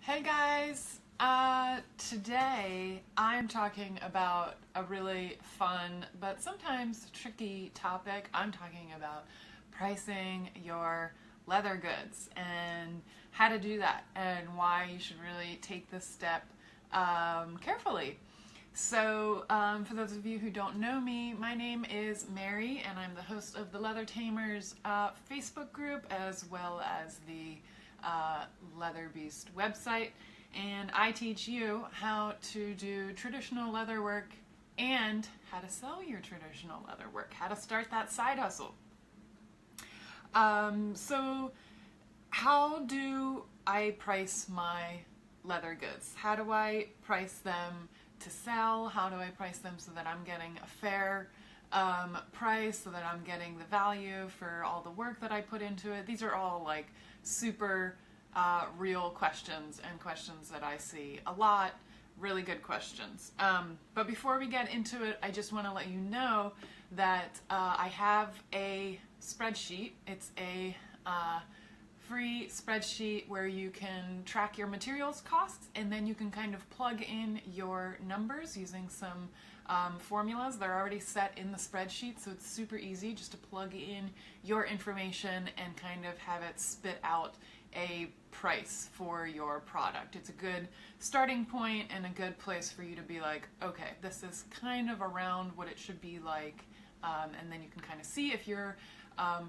Hey guys, today I'm talking about a really fun but sometimes tricky topic. I'm talking about pricing your leather goods and how to do that and why you should really take this step carefully. So, for those of you who don't know me, my name is Mary and I'm the host of the Leather Tamers Facebook group as well as the Leather Beast website, and I teach you how to do traditional leather work and how to sell your traditional leather work, how to start that side hustle. So how do I price my leather goods? How do I price them to sell? How do I price them so that I'm getting a fair price, so that I'm getting the value for all the work that I put into it? These are all like super real questions and questions that I see a lot. Really good questions. But before we get into it, I just want to let you know that I have a spreadsheet. It's a free spreadsheet where you can track your materials costs, and then you can kind of plug in your numbers using some formulas. They're already set in the spreadsheet, so it's super easy just to plug in your information and kind of have it spit out a price for your product. It's a good starting point and a good place for you to be like, okay, this is kind of around what it should be like, and then you can kind of see if your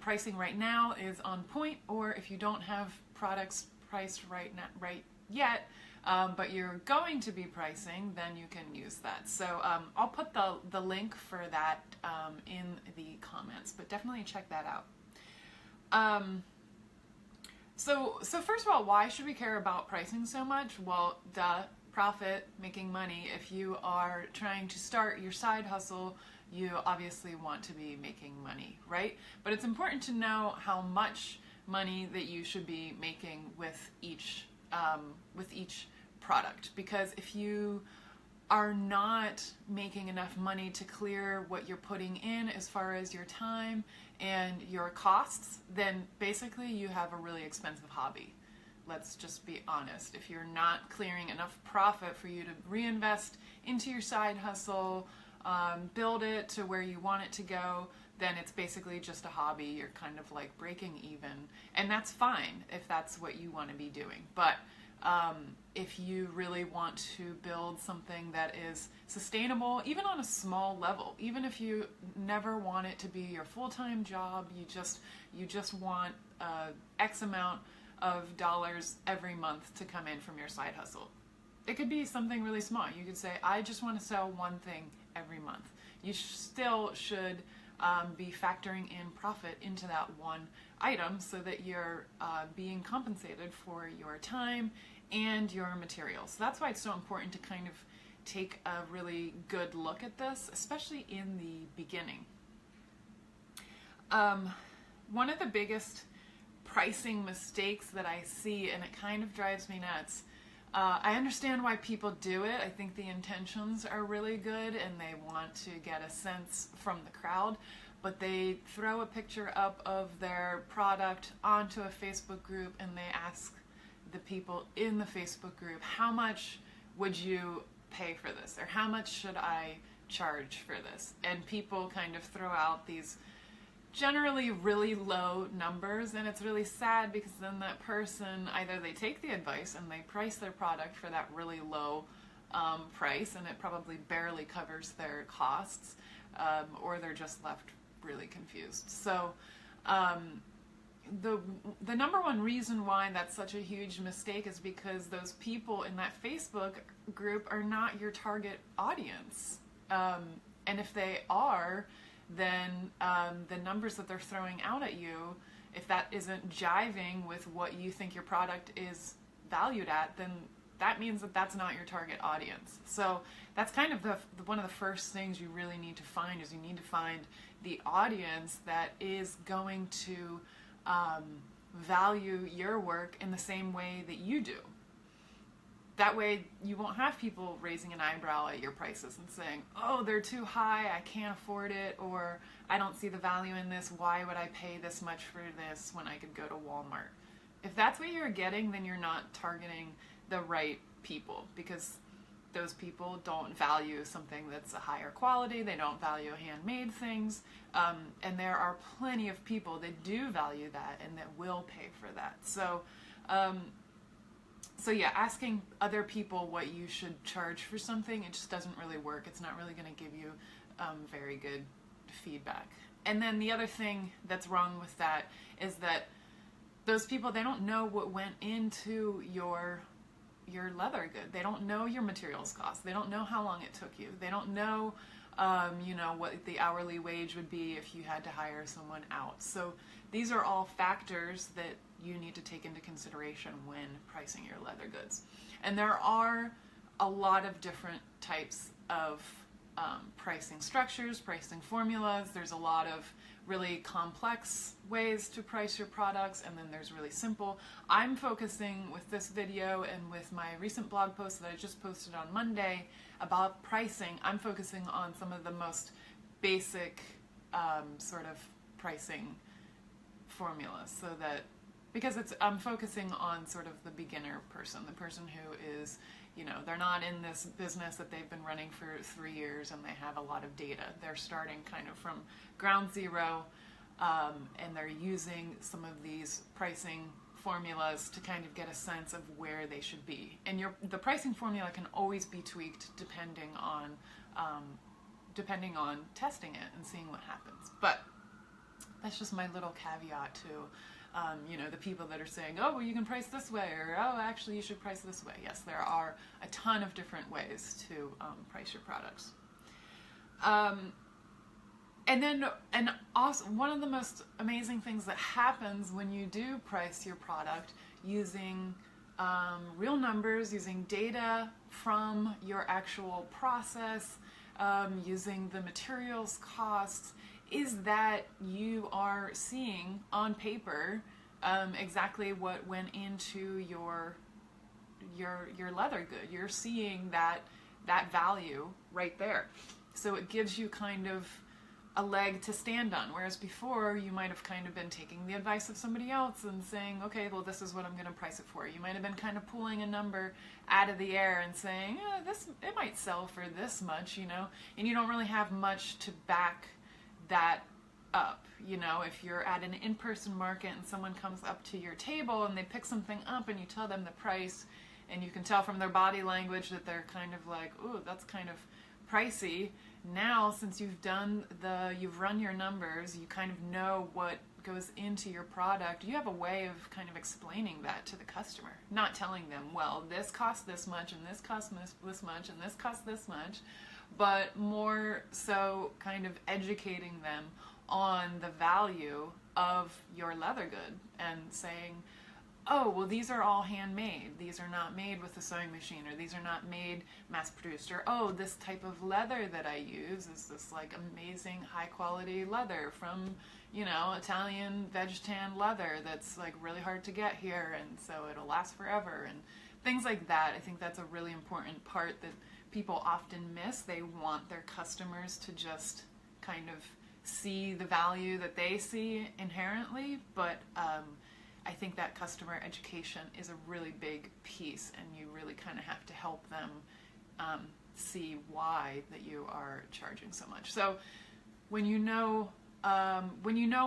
pricing right now is on point, or if you don't have products priced right yet, but you're going to be pricing, then you can use that. So I'll put the link for that in the comments, but definitely check that out. So first of all, why should we care about pricing so much? Well, duh, profit, making money. If you are trying to start your side hustle, you obviously want to be making money, right? But it's important to know how much money that you should be making with each product, because if you are not making enough money to clear what you're putting in as far as your time and your costs, then basically you have a really expensive hobby. Let's just be honest. If you're not clearing enough profit for you to reinvest into your side hustle, build it to where you want it to go, then it's basically just a hobby. You're kind of like breaking even, and that's fine if that's what you want to be doing. But if you really want to build something that is sustainable, even on a small level, even if you never want it to be your full-time job, you just want X amount of dollars every month to come in from your side hustle. It could be something really small. You could say, I just want to sell one thing every month. You still should be factoring in profit into that one item so that you're being compensated for your time and your materials. So that's why it's so important to kind of take a really good look at this, especially in the beginning. One of the biggest pricing mistakes that I see, and it kind of drives me nuts, I understand why people do it. I think the intentions are really good and they want to get a sense from the crowd, but they throw a picture up of their product onto a Facebook group and they ask the people in the Facebook group, how much would you pay for this? Or how much should I charge for this? And people kind of throw out these generally really low numbers, and it's really sad because then that person, either they take the advice and they price their product for that really low price, and it probably barely covers their costs, or they're just left really confused. So the number one reason why that's such a huge mistake is because those people in that Facebook group are not your target audience, and if they are, then the numbers that they're throwing out at you, if that isn't jiving with what you think your product is valued at, then that means that that's not your target audience. So that's kind of one of the first things you really need to find, is you need to find the audience that is going to value your work in the same way that you do. That way you won't have people raising an eyebrow at your prices and saying, oh, they're too high, I can't afford it, or I don't see the value in this, why would I pay this much for this when I could go to Walmart? If that's what you're getting, then you're not targeting the right people, because those people don't value something that's a higher quality. They don't value handmade things. And there are plenty of people that do value that and that will pay for that. So yeah, asking other people what you should charge for something, it just doesn't really work. It's not really going to give you very good feedback. And then the other thing that's wrong with that is that those people, they don't know what went into your leather good. They don't know your materials cost. They don't know how long it took you. They don't know, what the hourly wage would be if you had to hire someone out. So these are all factors that you need to take into consideration when pricing your leather goods. And there are a lot of different types of pricing structures, pricing formulas. There's a lot of really complex ways to price your products, and then there's really simple. I'm focusing with this video and with my recent blog post that I just posted on Monday about pricing, I'm focusing on some of the most basic sort of pricing formulas, so that because I'm focusing on sort of the beginner person, the person who is, they're not in this business that they've been running for 3 years and they have a lot of data. They're starting kind of from ground zero, and they're using some of these pricing formulas to kind of get a sense of where they should be. And the pricing formula can always be tweaked depending on testing it and seeing what happens. But that's just my little caveat to the people that are saying, oh, well, you can price this way, or oh, actually you should price this way. Yes, there are a ton of different ways to price your products. And also, one of the most amazing things that happens when you do price your product using real numbers, using data from your actual process, using the materials costs, is that you are seeing on paper exactly what went into your leather good. You're seeing that value right there. So it gives you kind of a leg to stand on, whereas before you might have kind of been taking the advice of somebody else and saying, okay, well, this is what I'm going to price it for. You might have been kind of pulling a number out of the air and saying, it might sell for this much, and you don't really have much to back that up. If you're at an in-person market and someone comes up to your table and they pick something up and you tell them the price, and you can tell from their body language that they're kind of like, ooh, that's kind of pricey. Now, since you've run your numbers, you kind of know what goes into your product. You have a way of kind of explaining that to the customer, not telling them, well, this costs this much, and this costs this much, and this costs this much, but more so kind of educating them on the value of your leather good and saying, oh, well, these are all handmade. These are not made with a sewing machine, or these are not made mass-produced, or, oh, this type of leather that I use is this, like, amazing high-quality leather from, Italian veg tan leather that's, like, really hard to get here, and so it'll last forever, and things like that. I think that's a really important part that people often miss. They want their customers to just kind of see the value that they see inherently, but I think that customer education is a really big piece, and you really kind of have to help them see why that you are charging so much. So when you know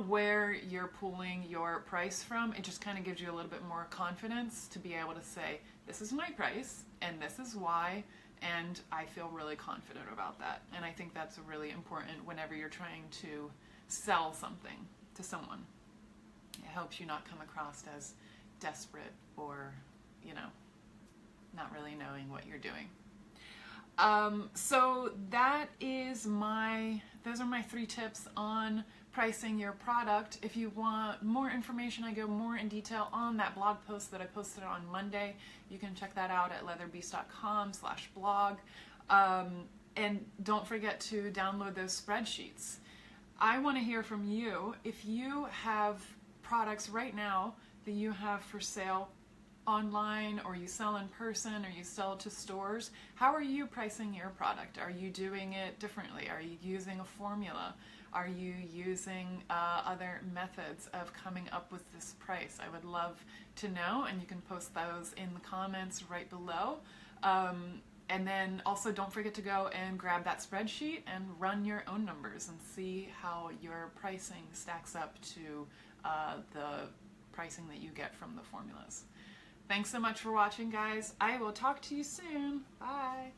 where you're pulling your price from, it just kind of gives you a little bit more confidence to be able to say, this is my price, and this is why, and I feel really confident about that. And I think that's really important whenever you're trying to sell something to someone. It helps you not come across as desperate or, not really knowing what you're doing. So those are my 3 tips on pricing your product. If you want more information, I go more in detail on that blog post that I posted on Monday. You can check that out at leatherbeast.com/blog. And don't forget to download those spreadsheets. I want to hear from you. If you have products right now that you have for sale online, or you sell in person, or you sell to stores, how are you pricing your product? Are you doing it differently? Are you using a formula? Are you using other methods of coming up with this price? I would love to know, and you can post those in the comments right below. And then also don't forget to go and grab that spreadsheet and run your own numbers and see how your pricing stacks up to the pricing that you get from the formulas. Thanks so much for watching, guys. I will talk to you soon. Bye.